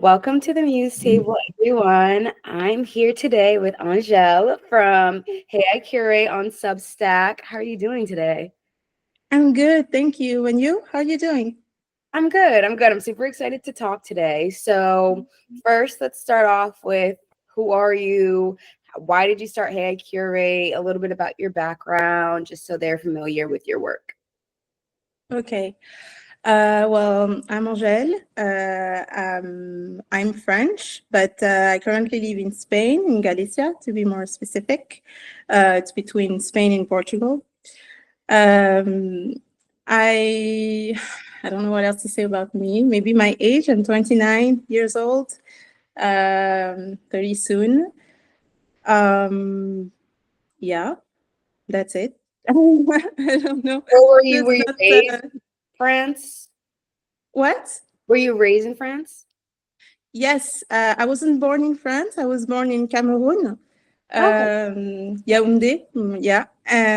Welcome to the Muse table, everyone. I'm here today with Angèle from Hey I Curate on Substack. How are you doing today? I'm good, thank you. And you? How are you doing? I'm good. I'm super excited to talk today. So, first, let's start off with who are you? Why did you start Hey I Curate? A little bit about your background, just so they're familiar with your work. Okay. I'm Angèle. I'm French, but I currently live in Spain, in Galicia, to be more specific. It's between Spain and Portugal. Um, I I don't know what else to say about me. Maybe my age. I'm 29 years old. 30 soon. Um, yeah, that's it. I don't know. Where were you? Were That's you not raised in France? what? Were you raised in France? Yes, I wasn't born in France. I was born in Cameroon, Okay. Yaoundé. Yeah,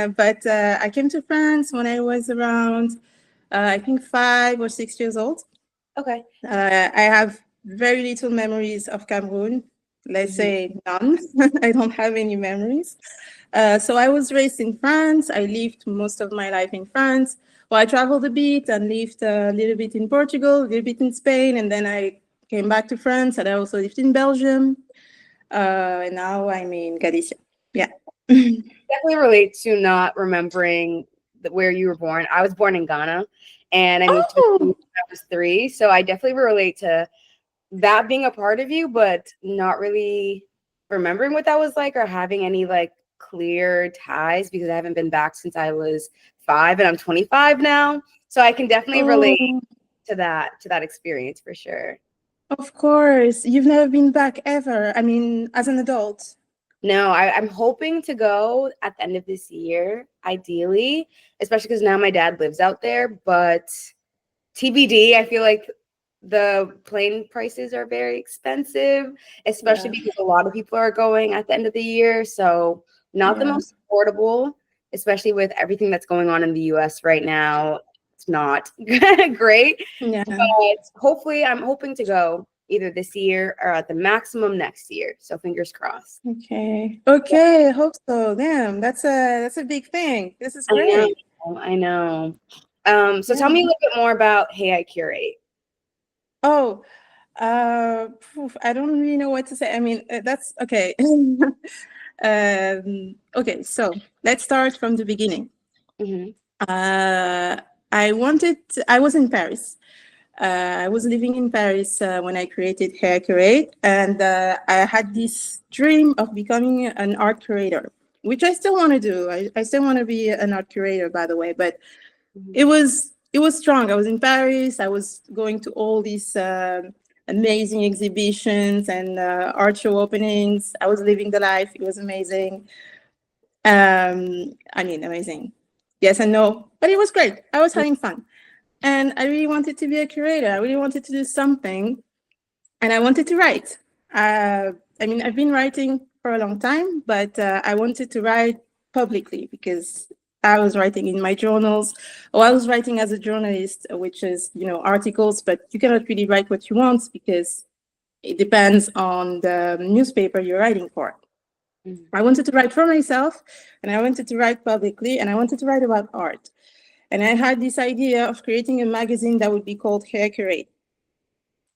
but I came to France when I was around, I think 5 or 6 years old. Okay. I have very little memories of Cameroon. Let's Mhm. say none. I don't have any memories. So I was raised in France. I lived most of my life in France. Well, I traveled a bit and lived a little bit in Portugal, a little bit in Spain, and then I came back to France. And I also lived in Belgium. And now I'm in Galicia. Yeah. Definitely relate to not remembering where you were born. I was born in Ghana, and I moved to the States Oh, when I was 3. So I definitely relate to that being a part of you, but not really remembering what that was like or having any like clear ties because I haven't been back since I was 5, and I'm 25 now. So I can definitely relate oh, to that experience for sure. of course. You've never been back ever. I mean, as an adult. No, I'm hoping to go at the end of this year, ideally, especially because now my dad lives out there. But TBD, I feel like the plane prices are very expensive, especially Yeah. because a lot of people are going at the end of the year. So, not the Yeah. most affordable, especially with everything that's going on in the US right now. It's not great. Yeah. But hopefully, I'm hoping to go either this year or at the maximum next year. So, fingers crossed. Okay. Okay. I hope so. Damn, that's a big thing. This is I great. know, I know. So tell Yeah. me a little bit more about Hey I Curate. Oh, I don't really know what to say. I mean, that's okay. Okay, so let's start from the beginning. Hmm. Uh, I was in Paris. I was living in Paris when I created Hair Curate, and I had this dream of becoming an art curator, which I still want to do. I still want to be an art curator, by the way, but Hmm. it was strong. I was in Paris. I was going to all these amazing exhibitions and art show openings. I was living the life. It was amazing. I mean, amazing. Yes and no, but it was great. I was having fun. And I really wanted to be a curator. I really wanted to do something, and I wanted to write. I mean, I've been writing for a long time, but I wanted to write publicly because I was writing in my journals. Or I was writing as a journalist, which is, articles, but you cannot really write what you want because it depends on the newspaper you're writing for. I wanted to write for myself, and I wanted to write publicly, and I wanted to write about art. And I had this idea of creating a magazine that would be called Hair Curate,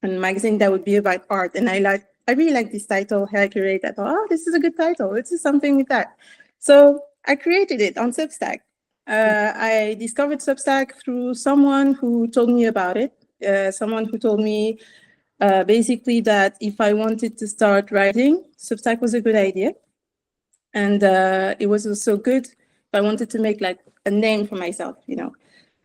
a magazine that would be about art. And I really like this title, Hair Curate. I thought, oh, this is a good title. This is something with that. So I created it on Substack. I discovered Substack through someone who told me about it. Someone who told me basically that if I wanted to start writing, Substack was a good idea. And it was also good if I wanted to make like a name for myself.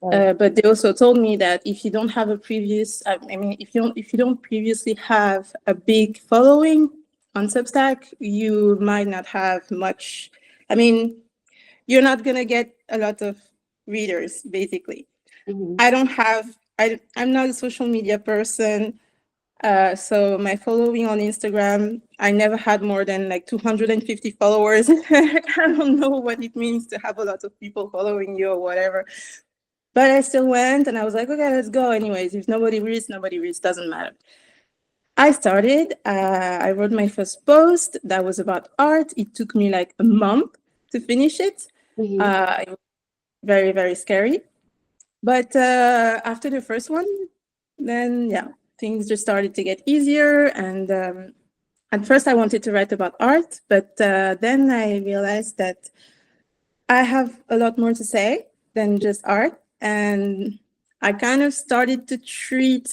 Right. But they also told me that if you don't have a previous, I mean, if you don't previously have a big following on Substack, you might not have much. I mean, you're not gonna get a lot of readers, basically. Hmm. I don't have. I'm not a social media person. So my following on Instagram, I never had more than like 250 followers. I don't know what it means to have a lot of people following you or whatever. But I still went and I was like, okay, let's go anyways. If nobody reads, nobody reads, doesn't matter. I started, I wrote my first post that was about art. It took me like a month to finish it. Mhm. It was very, very scary. But after the first one, then yeah, things just started to get easier. And at first, I wanted to write about art, but then I realized that I have a lot more to say than just art. And I kind of started to treat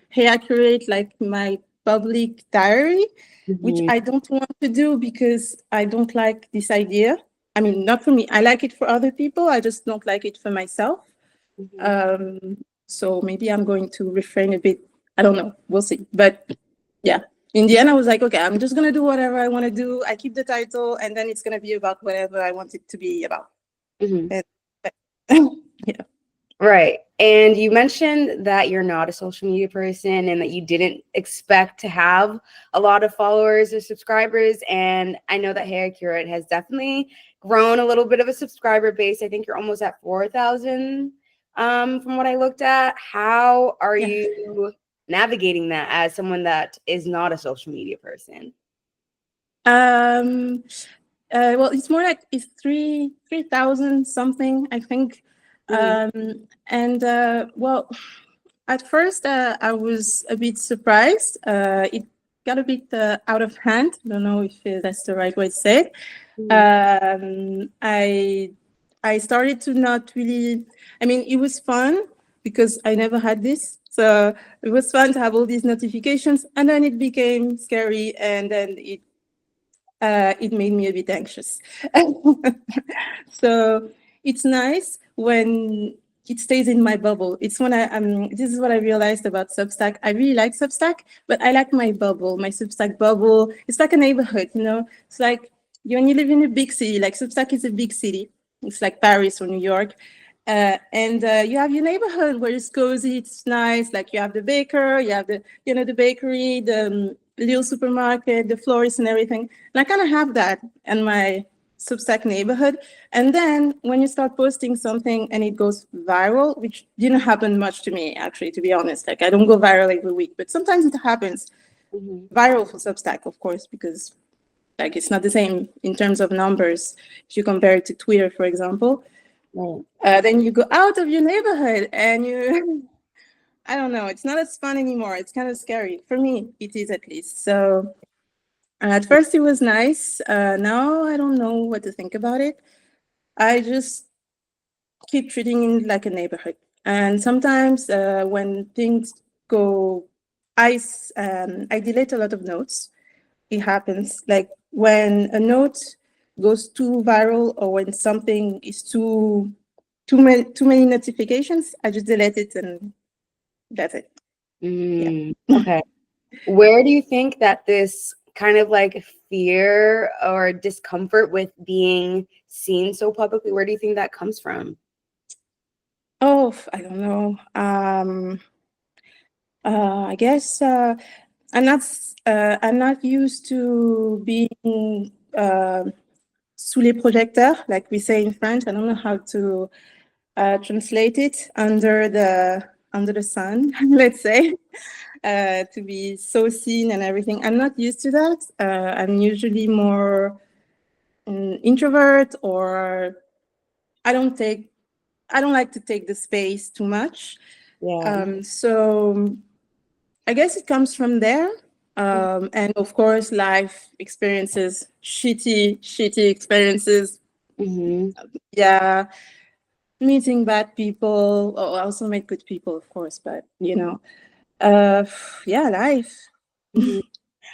Hey Curate like my public diary, which Mhm. I don't want to do because I don't like this idea. I mean, not for me. I like it for other people. I just don't like it for myself. Mhm. Um, so maybe I'm going to refrain a bit. I don't know. We'll see. But yeah, in the end, I was like, okay, I'm just going to do whatever I want to do. I keep the title, and then it's going to be about whatever I want it to be about. Mhm. And, yeah. Right. And you mentioned that you're not a social media person and that you didn't expect to have a lot of followers or subscribers. And I know that Hair Curate has definitely grown a little bit of a subscriber base. I think you're almost at 4,000 from what I looked at. How are Yeah. you navigating that as someone that is not a social media person? Um, well, it's more like it's 3,000 something, I think. Mhm. And well, at first I was a bit surprised. It got a bit out of hand. I don't know if that's the right way to say it. Mhm. I started to not really. I mean, it was fun because I never had this. So it was fun to have all these notifications, and then it became scary, and then it made me a bit anxious. So it's nice when it stays in my bubble. It's when this is what I realized about Substack. I really like Substack, but I like my bubble, my Substack bubble. It's like a neighborhood, you know? It's like when you live in a big city, like Substack is a big city. It's like Paris or New York. And you have your neighborhood where it's cozy, it's nice. Like you have the baker, you have the bakery, the little supermarket, the florist and everything. And I kind of have that in my Substack neighborhood. And then when you start posting something and it goes viral, which didn't happen much to me, actually, to be honest. Like I don't go viral every week, but sometimes it happens. Mhm. Viral for Substack, of course, because like it's not the same in terms of numbers if you compare it to Twitter, for example. Right. Then you go out of your neighborhood and you I don't know, it's not as fun anymore. It's kind of scary. For me, it is at least. So at first it was nice. Now I don't know what to think about it. I just keep treating it like a neighborhood. And sometimes when things go I delete a lot of notes. It happens. Like when a note goes too viral or when something is too many notifications, I just delete it and that's it. Yeah. Okay. Where do you think that this kind of like fear or discomfort with being seen so publicly, where do you think that comes from? Oh, I don't know. I guess I'm not used to being sous les projecteurs, like we say in French. I don't know how to translate it under the sun, let's say, to be so seen and everything. I'm not used to that. I'm usually more introvert, or I don't take I don't like to take the space too much. Yeah. So I guess it comes from there. And of course, life experiences, shitty experiences. Mm-hmm. Yeah, meeting bad people. Oh, I also met good people, of course, but uh, yeah, life. Hmm.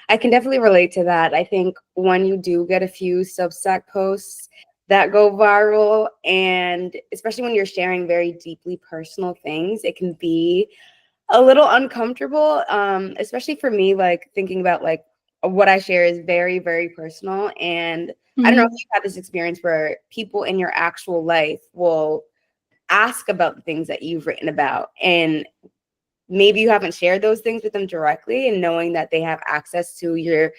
I can definitely relate to that. I think when you do get a few Substack posts that go viral, and especially when you're sharing very deeply personal things, it can be a little uncomfortable. Especially for me, like thinking about like what I share is very, very personal. And I don't know if Mhm. you've had this experience where people in your actual life will ask about the things that you've written about. And maybe you haven't shared those things with them directly, and knowing that they have access to your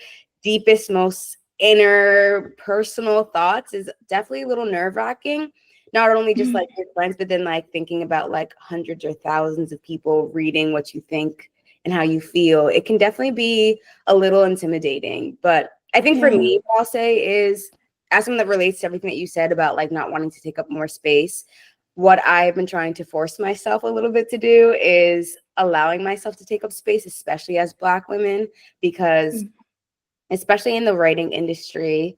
deepest, most inner personal thoughts is definitely a little nerve-wracking. Not only just like your friends, but then like thinking about like hundreds or thousands of people reading what you think and how you feel, it can definitely be a little intimidating. But I think for me, what I'll say is, as someone that relates to everything that you said about like not wanting to take up more space, what I've been trying to force myself a little bit to do is allowing myself to take up space, especially as Black women, because especially in the writing industry,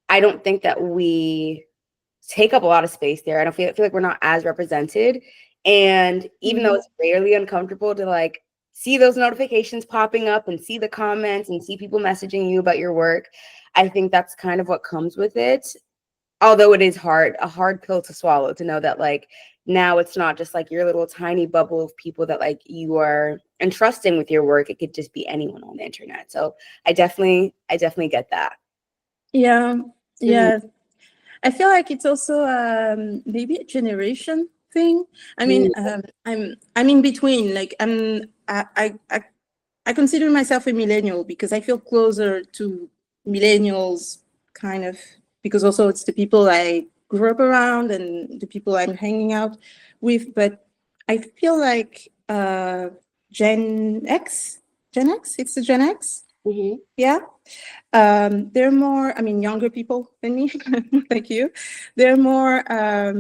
I don't think that we take up a lot of space there. I don't feel like we're not as represented. And even though it's rarely uncomfortable to like see those notifications popping up and see the comments and see people messaging you about your work, I think that's kind of what comes with it. Although it is a hard pill to swallow, to know that like now it's not just like your little tiny bubble of people that like you are entrusting with your work. It could just be anyone on the internet. So I definitely get that. Yeah. I feel like it's also maybe a generation thing. I mean, I'm in between. Like I consider myself a millennial because I feel closer to millennials, kind of, because also it's the people I grew up around and the people I'm hanging out with. But I feel like Gen X, it's the Gen X. Yeah. They're more, I mean, younger people than me, like you. They're more, I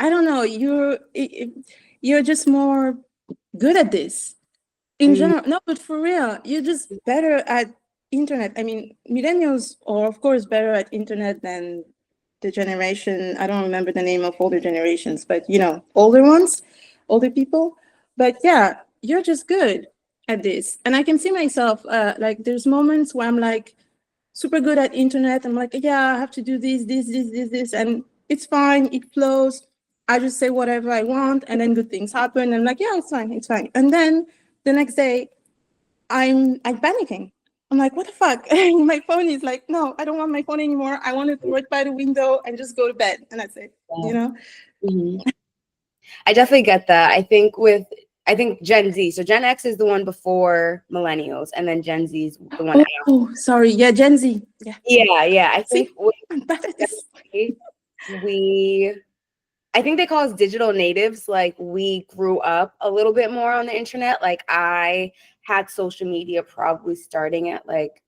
don't know, you're just more good at this in general. No, but for real, you're just better at internet. I mean, millennials are of course better at internet than the generation, I don't remember the name of older generations, but you know, older people. But yeah, you're just good at this. And I can see myself, like there's moments where I'm like super good at internet. I'm like, yeah, I have to do this, and it's fine, it flows. I just say whatever I want, and then good things happen. I'm like, yeah, it's fine. And then the next day, I'm panicking. I'm like, what the fuck? My phone is like, no, I don't want my phone anymore. I want to throw it by the window and just go to bed. And that's it, you know? I definitely get that. I think Gen Z. So Gen X is the one before millennials, and then Gen Z is the one after. Oh, sorry. Yeah, Gen Z. Yeah. I think I think they call us digital natives. Like we grew up a little bit more on the internet. Like I had social media probably starting at like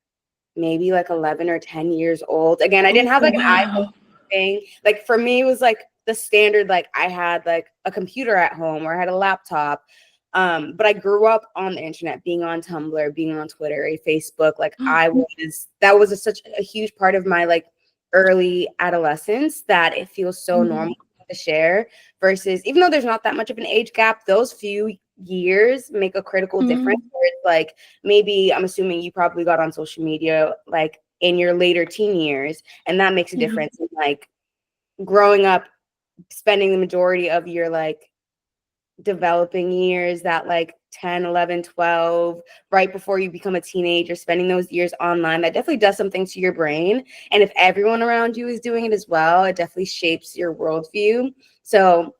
maybe like 11 or 10 years old. Again, I didn't have like an iPhone thing. Like for me, it was like the standard, like I had like a computer at home or I had a laptop. But I grew up on the internet, being on Tumblr, being on Twitter, Facebook. Like that was such a huge part of my like early adolescence that it feels so normal to share, versus even though there's not that much of an age gap, those few years make a critical difference. Where it's like, maybe I'm assuming you probably got on social media like in your later teen years, and that makes a difference in like growing up, spending the majority of your like developing years, that like 10, 11, 12, right before you become a teenager, spending those years online. That definitely does something to your brain. And if everyone around you is doing it as well, it definitely shapes your worldview. So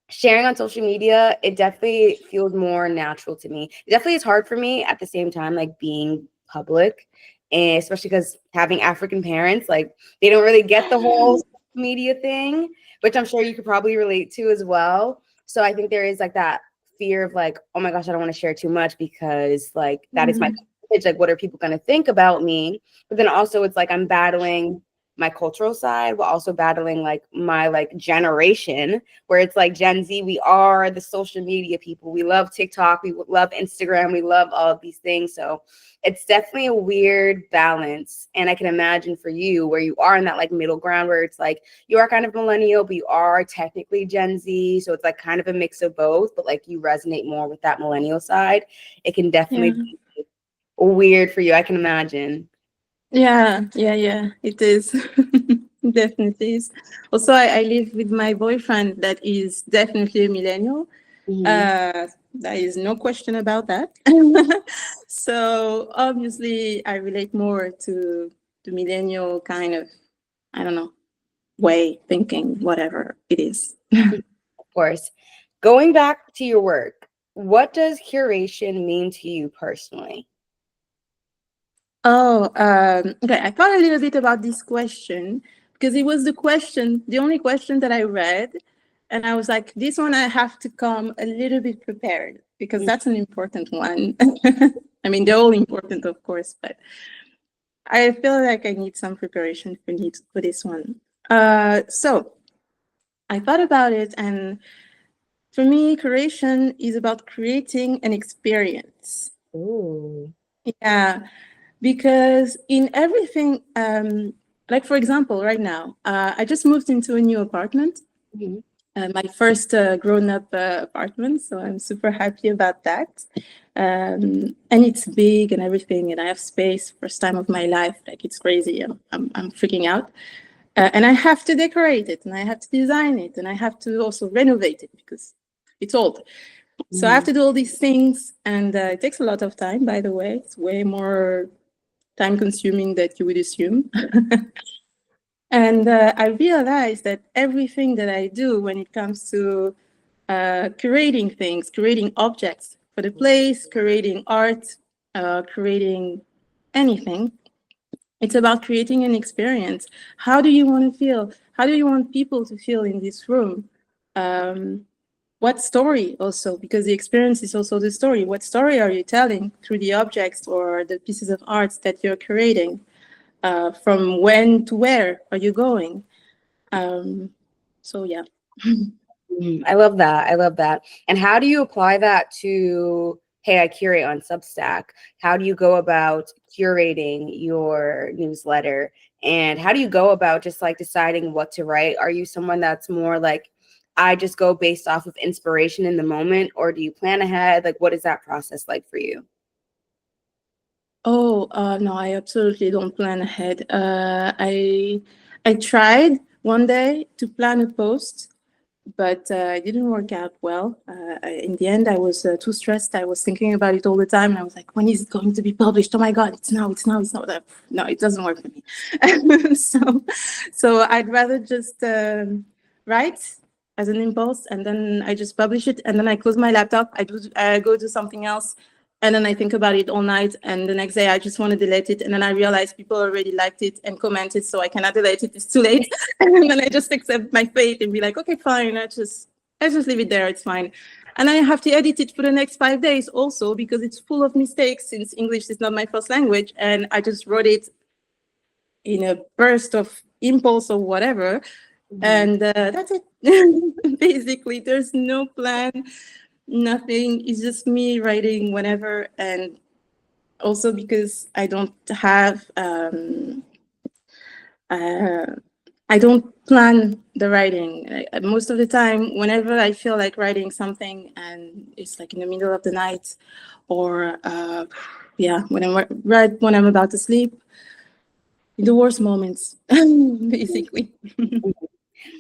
sharing on social media, it definitely feels more natural to me. It definitely is hard for me at the same time, like being public, and especially because having African parents, like they don't really get the whole social media thing, which I'm sure you could probably relate to as well. So I think there is like that fear of like, oh my gosh, I don't want to share too much because like that is my message. Like, what are people going to think about me? But then also it's like I'm battling my cultural side while also battling like my like generation, where it's like Gen Z, we are the social media people. We love TikTok, we love Instagram, we love all of these things. So it's definitely a weird balance. And I can imagine for you where you are in that like middle ground where it's like you are kind of millennial, but you are technically Gen Z. So it's like kind of a mix of both, but like you resonate more with that millennial side. It can definitely be weird for you, I can imagine. Yeah, it is. Definitely is. Also, I live with my boyfriend that is definitely a millennial. There is no question about that. So obviously, I relate more to the millennial kind of, I don't know, way thinking, whatever it is. Of course. Going back to your work, what does curation mean to you personally? Oh, okay. I thought a little bit about this question because it was the only question that I read. And I was like, this one I have to come a little bit prepared. because that's an important one. I mean, they're all important, of course, but I feel like I need some preparation for this one. So I thought about it, and for me, curation is about creating an experience. Ooh. Yeah, because in everything, like for example, right now, I just moved into a new apartment, Mhm. my first grown-up apartment, so I'm super happy about that. And it's big and everything, and I have space, first time of my life, like it's crazy. I'm freaking out. And I have to decorate it, and I have to design it, and I have to also renovate it because it's old. So I have to do all these things, and it takes a lot of time, by the way. It's way more time consuming than you would assume. And I realized that everything that I do when it comes to curating things, creating objects for the place, creating art, creating anything, it's about creating an experience. How do you want to feel? How do you want people to feel in this room? What story also, because the experience is also the story. What story are you telling through the objects or the pieces of art that you're creating? From when to where are you going? So yeah. I love that. I love that. And how do you apply that to, hey, I curate on Substack? How do you go about curating your newsletter? And how do you go about just like deciding what to write? Are you someone that's more like, I just go based off of inspiration in the moment, or do you plan ahead? Like, what is that process like for you? Oh, no, I absolutely don't plan ahead. I tried one day to plan a post, but it didn't work out well. In the end, I was too stressed. I was thinking about it all the time, and I was like, "When is it going to be published? Oh my God, it's now! It's now! It's not that." No, it doesn't work for me. So I'd rather just write as an impulse, and then I just publish it, and then I close my laptop. I go do something else, and then I think about it all night, and the next day I just want to delete it, and then I realize people already liked it and commented, so I cannot delete it. It's too late, and then I just accept my fate and be like, okay, fine, I just leave it there. It's fine. And I have to edit it for the next 5 days also because it's full of mistakes since English is not my first language, and I just wrote it in a burst of impulse or whatever, and that's it. Basically, there's no plan, nothing. It's just me writing whenever, and also because I don't have I don't plan the writing. Most of the time, whenever I feel like writing something and it's like in the middle of the night, or yeah, when I'm about to sleep, in the worst moments, basically.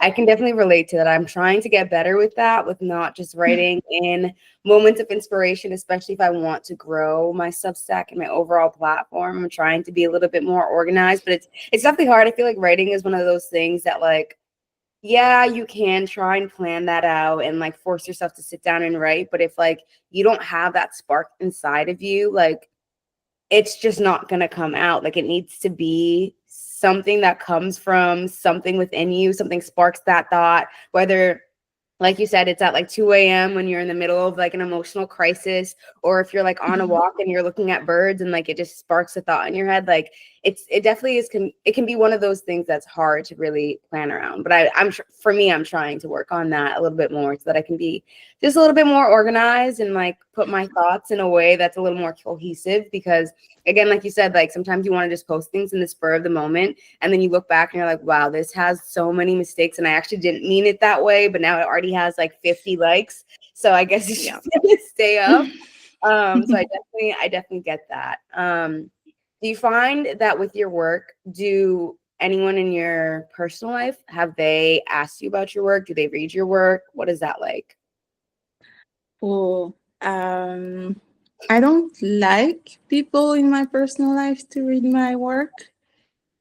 I can definitely relate to that. I'm trying to get better with that, with not just writing in moments of inspiration, especially if I want to grow my Substack and my overall platform. I'm trying to be a little bit more organized, but it's definitely hard. I feel like writing is one of those things that, like, yeah, you can try and plan that out and like force yourself to sit down and write, but if like you don't have that spark inside of you, like it's just not going to come out. Like it needs to be something that comes from something within you, something sparks that thought, whether like you said, it's at like 2 a.m. when you're in the middle of like an emotional crisis, or if you're like on a walk and you're looking at birds and like it just sparks a thought in your head. Like it definitely is, it can be one of those things that's hard to really plan around. But I'm for me, I'm trying to work on that a little bit more so that I can be just a little bit more organized and like put my thoughts in a way that's a little more cohesive. Because again, like you said, like sometimes you want to just post things in the spur of the moment, and then you look back and you're like, wow, this has so many mistakes and I actually didn't mean it that way, but now it already has like 50 likes. So I guess it's just gonna stay up. So I definitely get that. Do you find that with your work, do anyone in your personal life, have they asked you about your work? Do they read your work? What is that like? Oh, I don't like people in my personal life to read my work.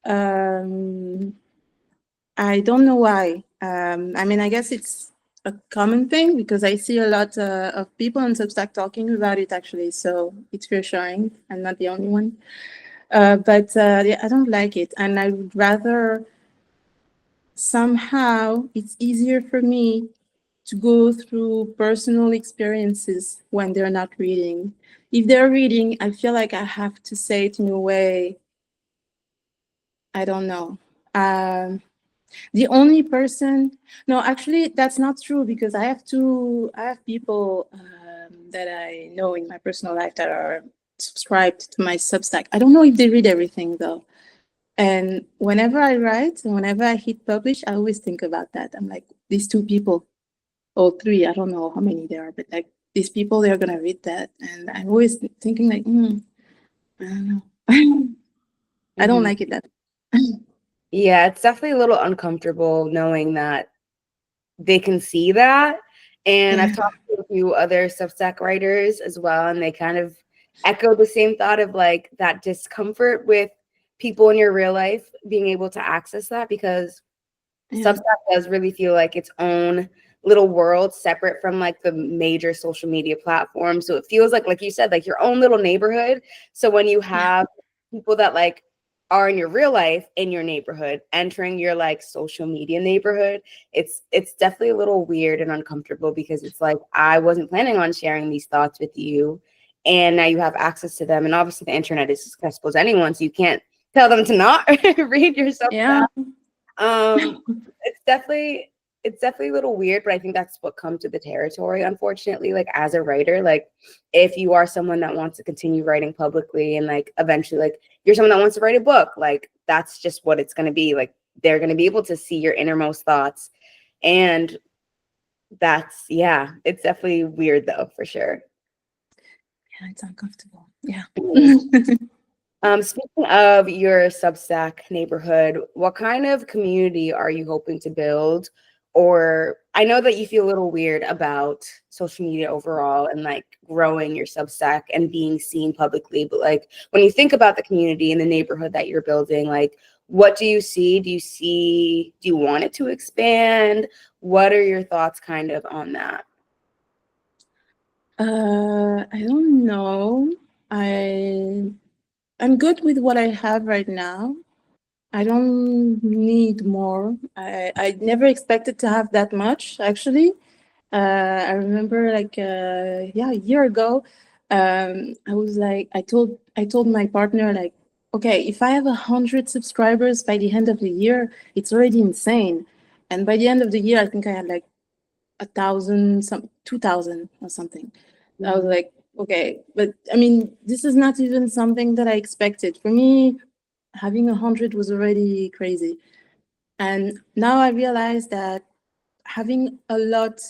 Um, I don't know why. I mean, I guess it's a common thing because I see a lot of people on Substack talking about it actually, so it's reassuring. I'm not the only one. But yeah, I don't like it, and I would rather somehow it's easier for me to go through personal experiences when they're not reading. If they're reading, I feel like I have to say it in a way, I don't know. The only person, no, actually, that's not true, because I have people that I know in my personal life that are subscribed to my Substack. I don't know if they read everything though. And whenever I write, and whenever I hit publish, I always think about that. I'm like, these two people, or three, I don't know how many there are, but like these people, they're gonna read that. And I'm always thinking like, I don't know. I don't Mhm. like it that. Yeah, it's definitely a little uncomfortable knowing that they can see that. And I've Yeah. talked to a few other Substack writers as well, and they kind of echo the same thought of like that discomfort with people in your real life being able to access that, because Yeah. Substack does really feel like its own little world separate from like the major social media platforms. So it feels like you said, like your own little neighborhood. So when you have people that like are in your real life in your neighborhood entering your like social media neighborhood, it's definitely a little weird and uncomfortable, because it's like I wasn't planning on sharing these thoughts with you, and now you have access to them. And obviously the internet is accessible to anyone, so you can't tell them to not read your Substack. Yeah. um it's definitely a little weird, but I think that's what comes with the territory, unfortunately. Like as a writer, like if you are someone that wants to continue writing publicly, and like eventually like you're someone that wants to write a book, like that's just what it's going to be. Like they're going to be able to see your innermost thoughts. And that's, yeah, it's definitely weird though, for sure. Yeah, it's uncomfortable. Yeah. Speaking of your Substack neighborhood, what kind of community are you hoping to build? Or I know that you feel a little weird about social media overall and like growing your Substack and being seen publicly, but like when you think about the community and the neighborhood that you're building, like what do you see? Do you want it to expand? What are your thoughts kind of on that? I don't know. I'm good with what I have right now. I don't need more. I never expected to have that much, actually. I remember like yeah, a year ago, I was like, I told my partner like, okay, if I have 100 subscribers by the end of the year, it's already insane. And by the end of the year, I think I had like 1,000, 2,000 or something. I was Mhm. like, okay, but I mean, this is not even something that I expected. For me, having 100 was already crazy. And now I realize that having a lot,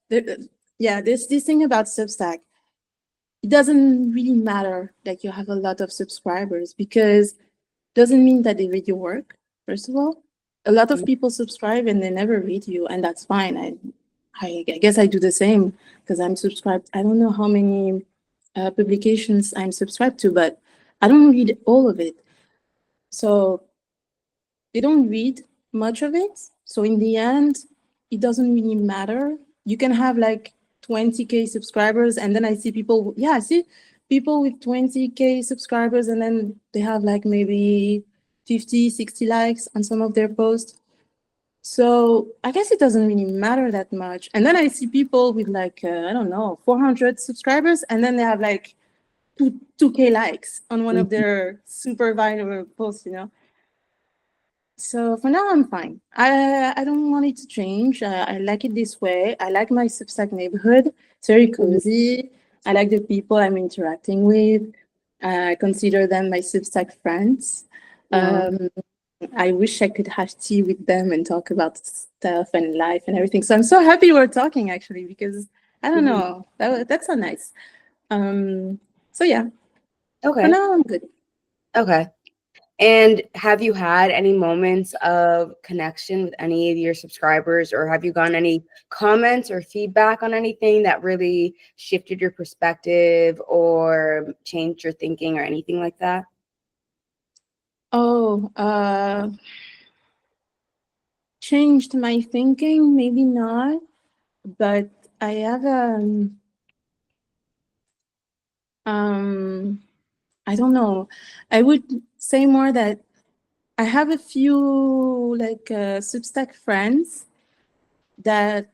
there- yeah, there's this thing about Substack. It doesn't really matter that you have a lot of subscribers, because doesn't mean that they read your work, first of all. A lot of people subscribe and they never read you, and that's fine. I guess I do the same, because I'm subscribed. I don't know how many publications I'm subscribed to, but I don't read all of it. So they don't read much of it. So in the end, it doesn't really matter. You can have like 20K subscribers, and then I see people, yeah, I see people with 20K subscribers, and then they have like maybe 50, 60 likes on some of their posts. So I guess it doesn't really matter that much. And then I see people with like, I don't know, 400 subscribers, and then they have like 2K likes on one of their super viral posts. So for now, I'm fine. I don't want it to change. I like it this way. I like my Substack neighborhood. It's very cozy. I like the people I'm interacting with. I consider them my Substack friends. Mhm. Um, I wish I could have tea with them and talk about stuff and life and everything. So I'm so happy we're talking, actually, because I don't Mhm. know. That's so nice. So yeah, for Okay. now I'm good. Okay. And have you had any moments of connection with any of your subscribers, or have you gotten any comments or feedback on anything that really shifted your perspective or changed your thinking or anything like that? Oh, changed my thinking, maybe not, but I have um I don't know. I would say more that I have a few like Substack friends that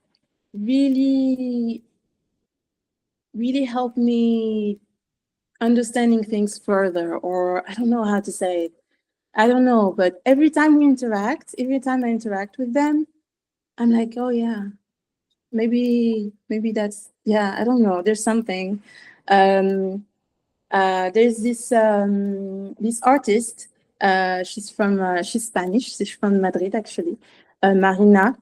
really, really helped me understanding things further, or I don't know how to say it. I don't know, but every time every time I interact with them, I'm like, oh yeah, maybe that's, yeah, I don't know. There's something. Um, there's this artist. She's Spanish. She's from Madrid, actually, Marina,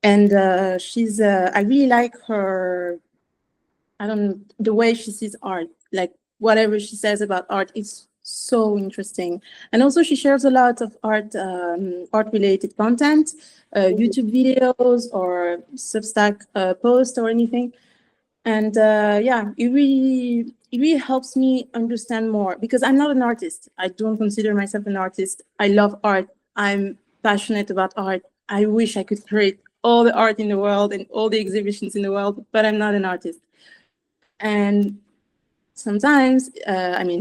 and I really like her. I don't know, the way she sees art. Like whatever she says about art is so interesting. And also she shares a lot of art related content, Mhm. YouTube videos or Substack posts or anything. And yeah, it really helps me understand more, because I'm not an artist. I don't consider myself an artist. I love art. I'm passionate about art. I wish I could create all the art in the world and all the exhibitions in the world, but I'm not an artist. And sometimes,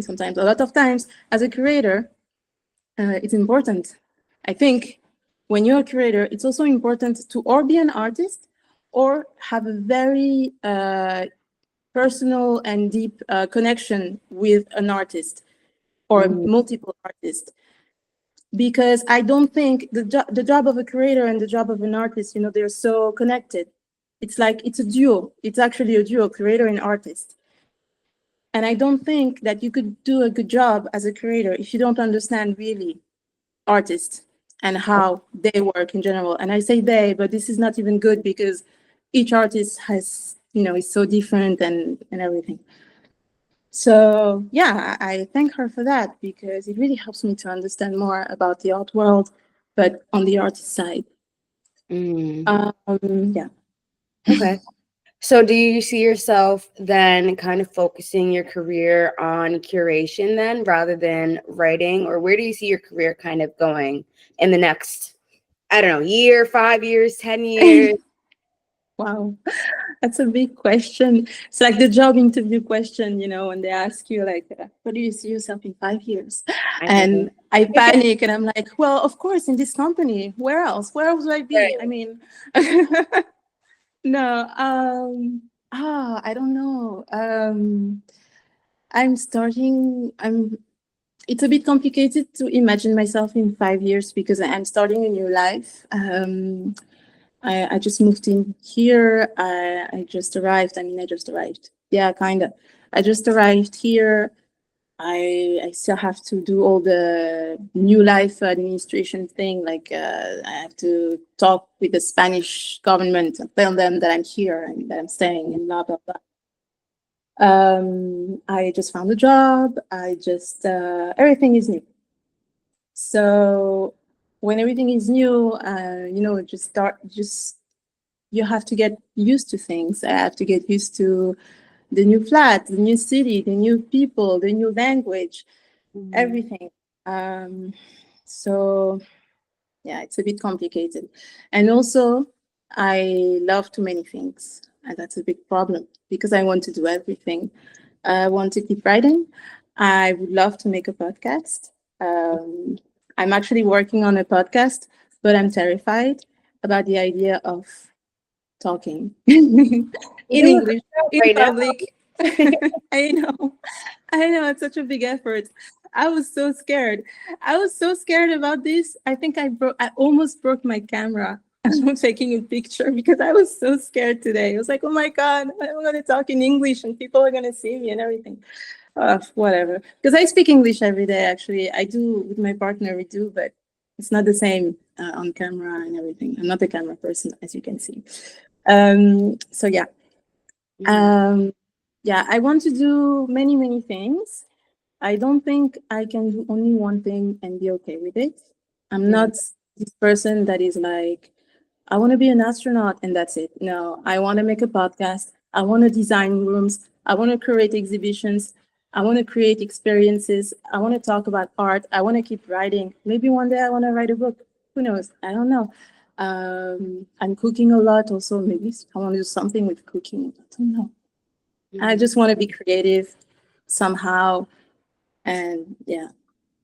sometimes, a lot of times, as a curator, it's important. I think when you're a curator, it's also important to or be an artist or have a very personal and deep connection with an artist or Mhm. multiple artists. Because I don't think the job of a curator and the job of an artist, they're so connected. It's like it's a duo. It's actually a duo, curator and artist. And I don't think that you could do a good job as a curator if you don't understand really artists and how they work in general. And I say they, but this is not even good because each artist is so different and everything. So yeah, I thank her for that because it really helps me to understand more about the art world, but on the artist side. Mm. Yeah. Okay. So do you see yourself then kind of focusing your career on curation then rather than writing? Or where do you see your career kind of going in the next, I don't know, year, 5 years, 10 years? Wow, that's a big question. It's like the job interview question, when they ask you, like, what do you see yourself in 5 years? I know. And I panic and I'm like, well, of course, in this company. Where else? Where else would I be? I Right. mean, no, I don't know. It's a bit complicated to imagine myself in 5 years because I'm starting a new life. I just moved in here. I just arrived. I just arrived. Yeah, kind of. I just arrived here. I still have to do all the new life administration thing. Like I have to talk with the Spanish government and tell them that I'm here and that I'm staying and blah blah blah. I just found a job. Everything is new. So when everything is new, you have to get used to things. I have to get used to the new flat, the new city, the new people, the new language, Mhm. everything. Um, so yeah, it's a bit complicated. And also, I love too many things, and that's a big problem because I want to do everything. I want to keep writing. I would love to make a podcast. Um, I'm actually working on a podcast, but I'm terrified about the idea of talking in You're doing a English good job in right now. public. I know, I know, it's such a big effort. I was so scared. I was so scared about this. I think I almost broke my camera. I'm taking a picture because I was so scared today. I was like, oh my God, I'm going to talk in English and people are going to see me and everything. Whatever. Because I speak English every day, actually. I do with my partner, we do, but it's not the same on camera and everything. I'm not a camera person, as you can see. So yeah. Mhm. Um, yeah, I want to do many, many things. I don't think I can do only one thing and be okay with it. I'm Mhm. not this person that is like, I want to be an astronaut and that's it. No, I want to make a podcast. I want to design rooms. I want to create exhibitions. I want to create experiences. I want to talk about art. I want to keep writing. Maybe one day I want to write a book. Who knows? I don't know. I'm cooking a lot also. Maybe I want to do something with cooking. I don't know. I Mhm. just want to be creative somehow. And yeah.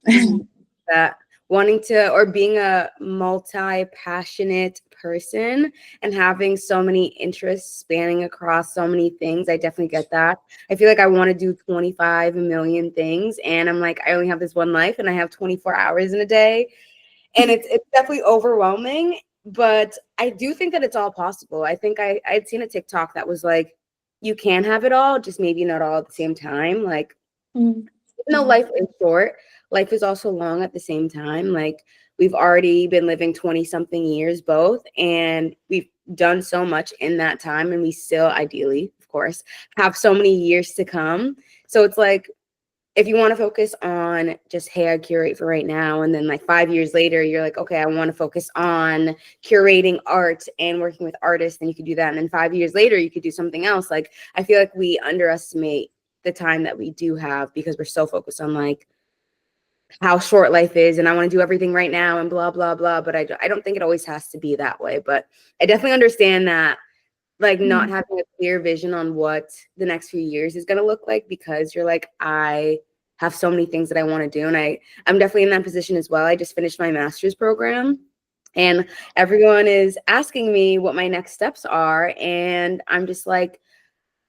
Mhm. That. wanting to, or being a multi-passionate person and having so many interests spanning across so many things. I definitely get that. I feel like I want to do 25 million things, and I'm like, I only have this one life and I have 24 hours in a day. And it's definitely overwhelming, but I do think that it's all possible. I think I'd seen a TikTok that was like, you can have it all, just maybe not all at the same time. Like, even though life is short, life is also long at the same time. Like, we've already been living 20 something years both, and we've done so much in that time, and we still ideally, of course, have so many years to come. So it's like, if you want to focus on just, hey, I curate for right now, and then like 5 years later, you're like, okay, I want to focus on curating art and working with artists, then you could do that. And then 5 years later, you could do something else. Like, I feel like we underestimate the time that we do have because we're so focused on like how short life is, and I want to do everything right now and blah, blah, blah. But I don't think it always has to be that way. But I definitely understand that, like, not having a clear vision on what the next few years is going to look like, because you're like, I have so many things that I want to do. And I'm definitely in that position as well. I just finished my master's program, and everyone is asking me what my next steps are. And I'm just like,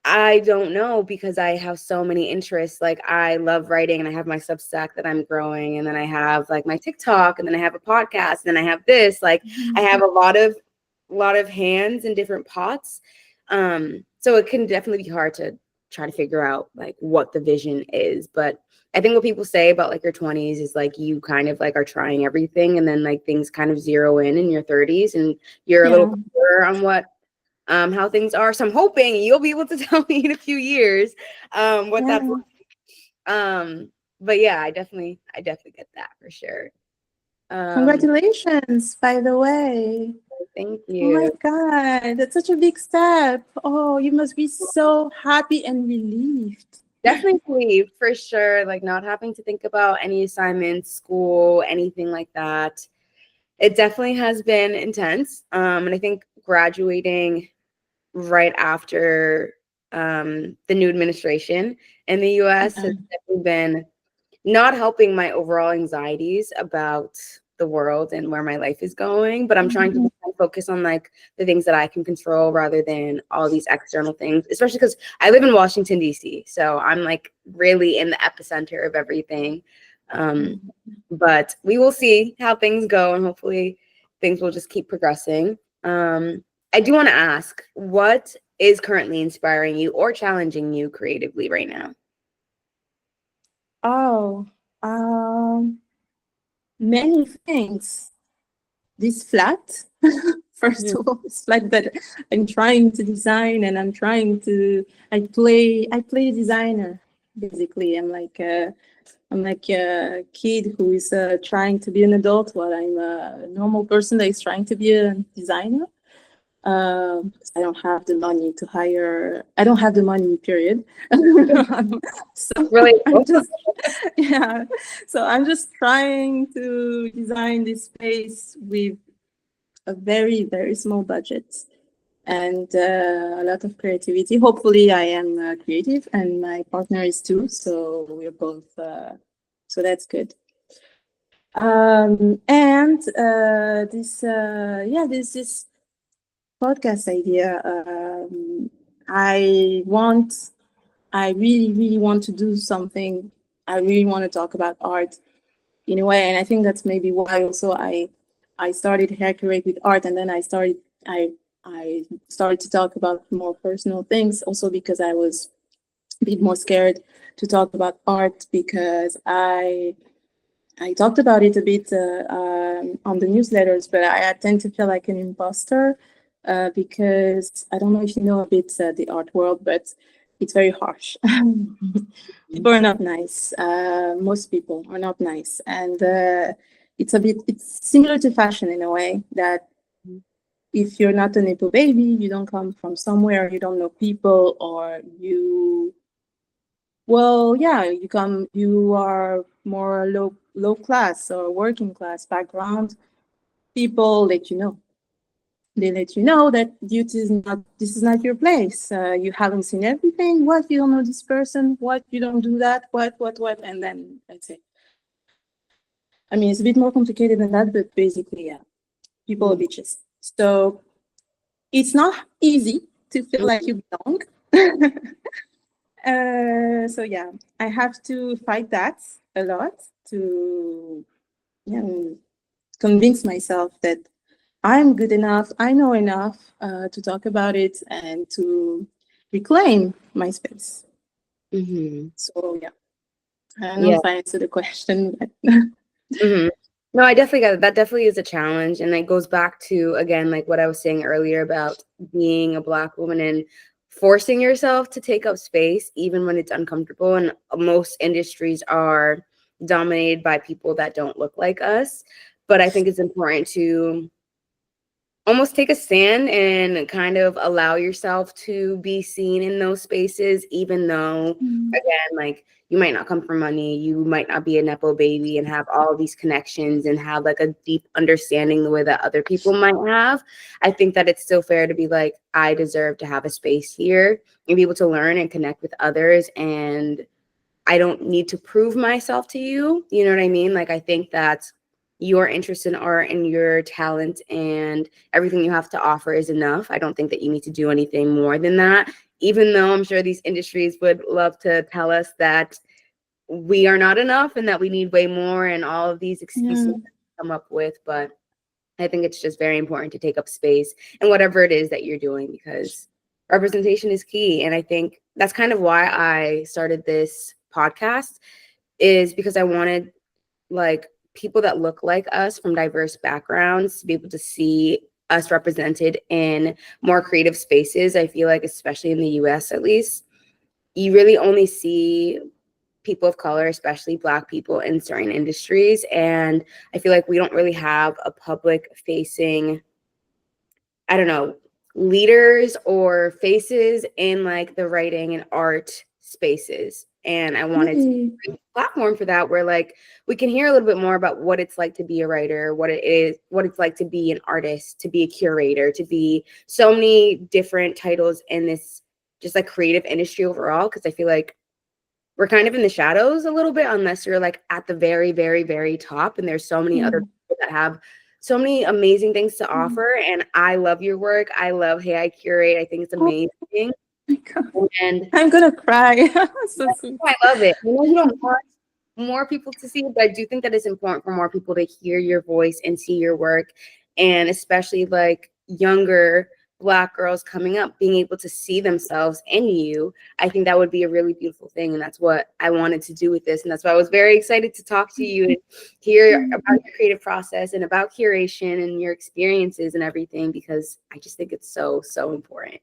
I don't know, because I have so many interests. Like, I love writing, and I have my Substack that I'm growing, and then I have like my TikTok, and then I have a podcast, and then I have this. Like, I have a lot of hands in different pots. So it can definitely be hard to try to figure out like what the vision is. But I think what people say about like your 20s is like, you kind of like are trying everything, and then like things kind of zero in your 30s, and you're a little clearer on what how things are. So I'm hoping you'll be able to tell me in a few years what that's like. But yeah, I definitely get that for sure. Congratulations, by the way. Thank Oh you. my God, that's such a big step. Oh, you must be so happy and relieved. Definitely, for sure. Like, not having to think about any assignments, school, anything like that. It definitely has been intense. And I think graduating right after the new administration in the US has definitely been not helping my overall anxieties about the world and where my life is going. But I'm trying to focus on like the things that I can control rather than all these external things, especially because I live in Washington, D.C. So I'm like really in the epicenter of everything. But we will see how things go, and hopefully things will just keep progressing. I do want to ask, what is currently inspiring you or challenging you creatively right now? Oh, many things. This flat, first of all, this flat that I'm trying to design, and I play designer. Basically, I'm like a kid who is trying to be an adult, while I'm a normal person that is trying to be a designer. I don't have the money to hire. I don't have the money, period. So Really? I'm just, yeah. So I'm just trying to design this space with a very, very small budget and a lot of creativity. Hopefully, I am creative, and my partner is too. So we're both. So that's good. And this podcast idea. I really, really want to do something. I really want to talk about art in a way, and I think that's maybe why also I started Hair Curate with art, and then I started to talk about more personal things, also because I was a bit more scared to talk about art, because I talked about it a bit on the newsletters, but I tend to feel like an imposter because I don't know if you know a bit the art world, but it's very harsh. People are not nice. Most people are not nice, and it's similar to fashion in a way that if you're not a Nepo baby, you don't come from somewhere, you don't know people, or you are more low class or working class background. People let you know. They let you know that this is not your place. You haven't seen everything. What, you don't know this person? What, you don't do that? What? And then that's it. I mean, it's a bit more complicated than that, but basically, yeah, people are bitches. So it's not easy to feel like you belong. So yeah, I have to fight that a lot to convince myself that I'm good enough, I know enough to talk about it and to reclaim my space. So yeah, I don't know if I answered the question. But No, I definitely got it. That definitely is a challenge. And it goes back to, again, like what I was saying earlier about being a Black woman and forcing yourself to take up space, even when it's uncomfortable. And most industries are dominated by people that don't look like us. But I think it's important to almost take a stand and kind of allow yourself to be seen in those spaces, even though, again, like you might not come from money, you might not be a Nepo baby and have all these connections and have like a deep understanding the way that other people might have. I think that it's still fair to be like, I deserve to have a space here and be able to learn and connect with others. And I don't need to prove myself to you. You know what I mean? Like, I think that your interest in art and your talent and everything you have to offer is enough. I don't think that you need to do anything more than that, even though I'm sure these industries would love to tell us that we are not enough and that we need way more and all of these excuses that we come up with. But I think it's just very important to take up space and whatever it is that you're doing, because representation is key. And I think that's kind of why I started this podcast, is because I wanted like people that look like us from diverse backgrounds to be able to see us represented in more creative spaces. I feel like, especially in the US at least, you really only see people of color, especially Black people, in certain industries. And I feel like we don't really have a public facing, I don't know, leaders or faces in like the writing and art spaces. And I wanted to create a platform for that, where like we can hear a little bit more about what it's like to be a writer, what it is, what it's like to be an artist, to be a curator, to be so many different titles in this just like creative industry overall. Because I feel like we're kind of in the shadows a little bit, unless you're like at the very, very, very top. And there's so many other people that have so many amazing things to offer. And I love your work. I love Hey, I Curate. I think it's amazing. And I'm gonna cry. So sweet. I love it. You know, you don't want more people to see it, but I do think that it's important for more people to hear your voice and see your work. And especially like younger Black girls coming up, being able to see themselves in you. I think that would be a really beautiful thing. And that's what I wanted to do with this. And that's why I was very excited to talk to you and hear about your creative process and about curation and your experiences and everything, because I just think it's so, so important.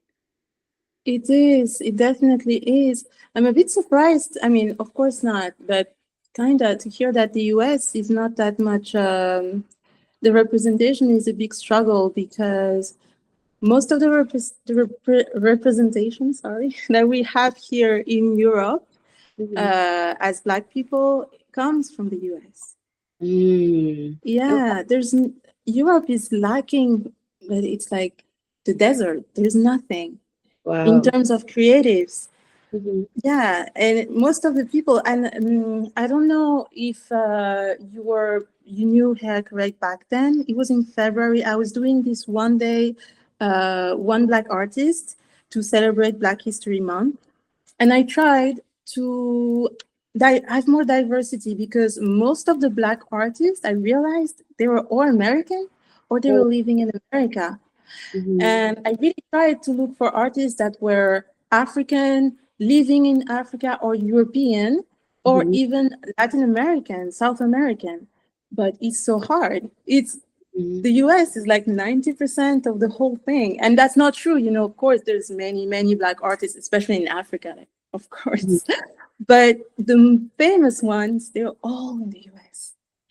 It is. It definitely is. I'm a bit surprised. I mean, of course not, but kind of to hear that the US is not that much. The representation is a big struggle, because most of the representation, sorry, that we have here in Europe as Black people comes from the US. Yeah, Europe is lacking, but it's like the desert. There's nothing. Wow. In terms of creatives. Yeah, and most of the people, and I don't know if you knew Hair Correct back then. It was in February. I was doing this one day, one Black artist to celebrate Black History Month, and I tried to have more diversity, because most of the Black artists, I realized they were all American or they were living in America. And I really tried to look for artists that were African, living in Africa, or European, or even Latin American, South American. But it's so hard. The US is like 90% of the whole thing. And that's not true. You know, of course, there's many, many Black artists, especially in Africa, of course. But the famous ones, they're all in the US.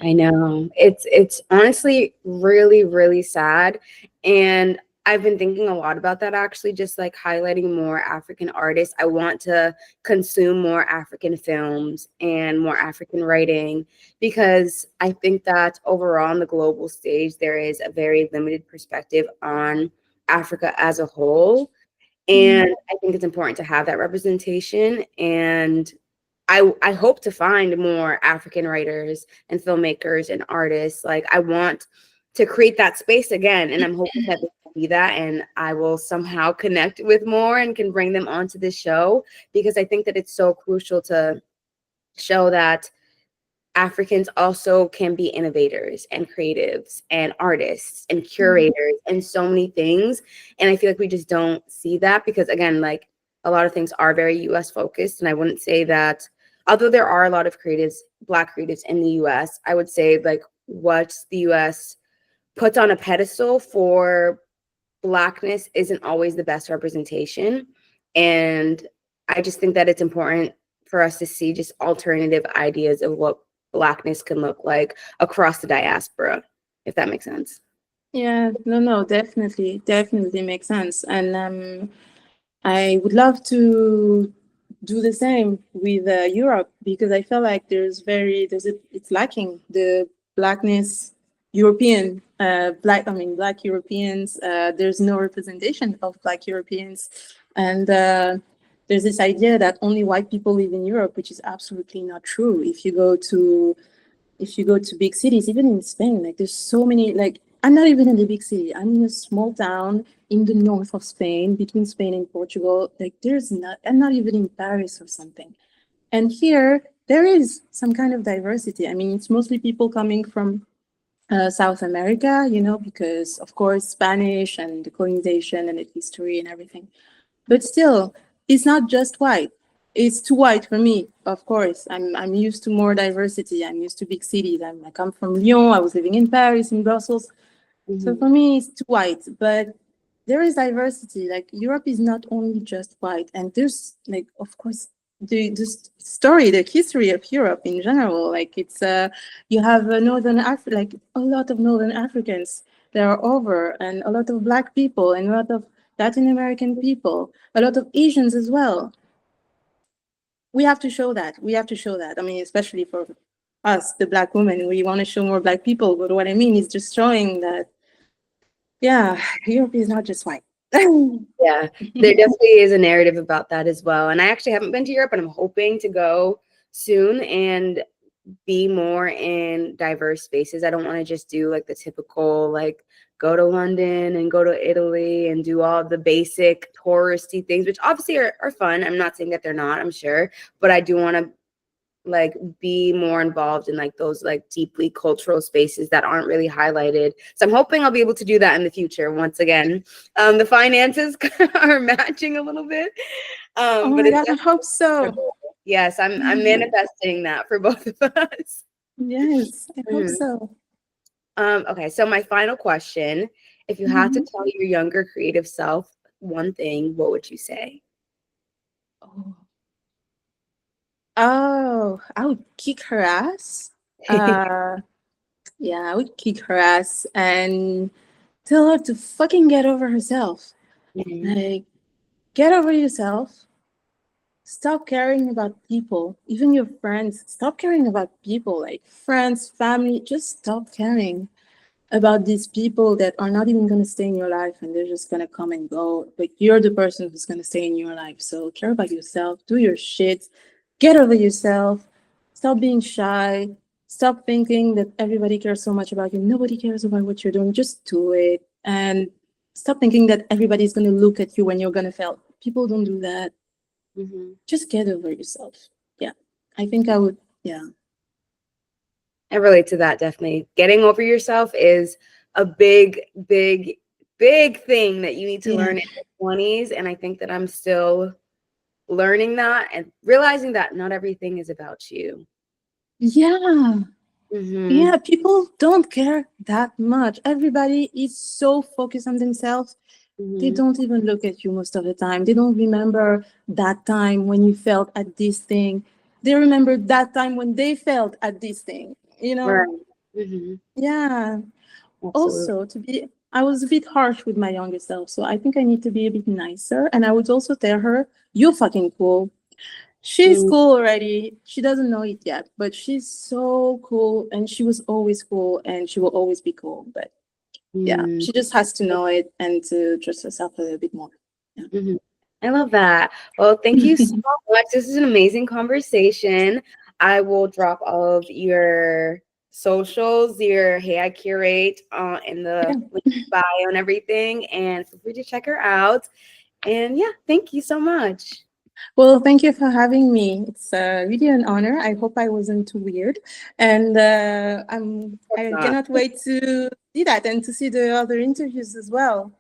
I know. It's honestly really, really sad. And I've been thinking a lot about that, actually, just like highlighting more African artists. I want to consume more African films and more African writing, because I think that overall on the global stage, there is a very limited perspective on Africa as a whole. And I think it's important to have that representation. And I hope to find more African writers and filmmakers and artists. Like, I want to create that space again, and I'm hoping that they will be that, and I will somehow connect with more and can bring them onto this show, because I think that it's so crucial to show that Africans also can be innovators and creatives and artists and curators and so many things. And I feel like we just don't see that, because, again, like, a lot of things are very US focused. And I wouldn't say that, although there are a lot of creatives, Black creatives in the US, I would say, like, what the US puts on a pedestal for Blackness isn't always the best representation. And I just think that it's important for us to see just alternative ideas of what Blackness can look like across the diaspora, if that makes sense. Yeah, no, definitely makes sense. And I would love to do the same with Europe, because I feel like it's lacking the Blackness, European Black Europeans. There's no representation of Black Europeans, and there's this idea that only white people live in Europe, which is absolutely not true. If you go to big cities, even in Spain, like, there's so many, like, I'm not even in a big city. I'm in a small town in the north of Spain, between Spain and Portugal. Like, I'm not even in Paris or something. And here, there is some kind of diversity. I mean, it's mostly people coming from South America, because, of course, Spanish and the colonization and the history and everything. But still, it's not just white. It's too white for me, of course. I'm used to more diversity. I'm used to big cities. I come from Lyon. I was living in Paris, in Brussels. So for me, it's too white. But there is diversity. Like, Europe is not only just white. And there's, like, of course, the history of Europe in general. Like, it's you have like, a lot of Northern Africans that are over, and a lot of Black people, and a lot of Latin American people, a lot of Asians as well. We have to show that. I mean, especially for us, the Black women, we want to show more Black people. But what I mean is just showing that, yeah, Europe is not just white. Yeah, there definitely is a narrative about that as well. And I actually haven't been to Europe, and I'm hoping to go soon and be more in diverse spaces. I don't want to just do, like, the typical, like, go to London and go to Italy and do all the basic touristy things, which obviously are fun. I'm not saying that they're not, I'm sure, but I do want to, like, be more involved in, like, those, like, deeply cultural spaces that aren't really highlighted. So I'm hoping I'll be able to do that in the future. Once again, the finances are matching a little bit. Oh but my God, I hope so. Yes, I'm manifesting that for both of us. Yes, I hope so. Okay, so my final question: if you had to tell your younger creative self one thing, what would you say? Oh, I would kick her ass. Yeah, I would kick her ass and tell her to fucking get over herself. Like, get over yourself. Stop caring about people, even your friends. Stop caring about people, like friends, family. Just stop caring about these people that are not even going to stay in your life, and they're just going to come and go. But you're the person who's going to stay in your life. So care about yourself, do your shit, get over yourself, stop being shy, stop thinking that everybody cares so much about you. Nobody cares about what you're doing. Just do it. And stop thinking that everybody's going to look at you when you're going to fail. People don't do that. Just get over yourself. Yeah, I think I would. Yeah. I relate to that, definitely. Getting over yourself is a big thing that you need to learn in your 20s. And I think that I'm still learning that and realizing that not everything is about you. Yeah. Yeah, people don't care that much. Everybody is so focused on themselves. They don't even look at you most of the time. They don't remember that time when you felt at this thing. They remember that time when they felt at this thing, Right. Yeah. Absolutely. Also, I was a bit harsh with my younger self, so I think I need to be a bit nicer. And I would also tell her, you're fucking cool. She's cool already. She doesn't know it yet, but she's so cool, and she was always cool, and she will always be cool. But yeah, she just has to know it and to trust herself a little bit more. Yeah. I love that. Well, thank you so much. This is an amazing conversation. I will drop all of your socials, your Hey I Curate in the Yeah. link bio and everything. And feel free to check her out. And yeah, thank you so much. Well, thank you for having me. It's really an honor. I hope I wasn't too weird, and Of course I not. cannot wait to see that and to see the other interviews as well.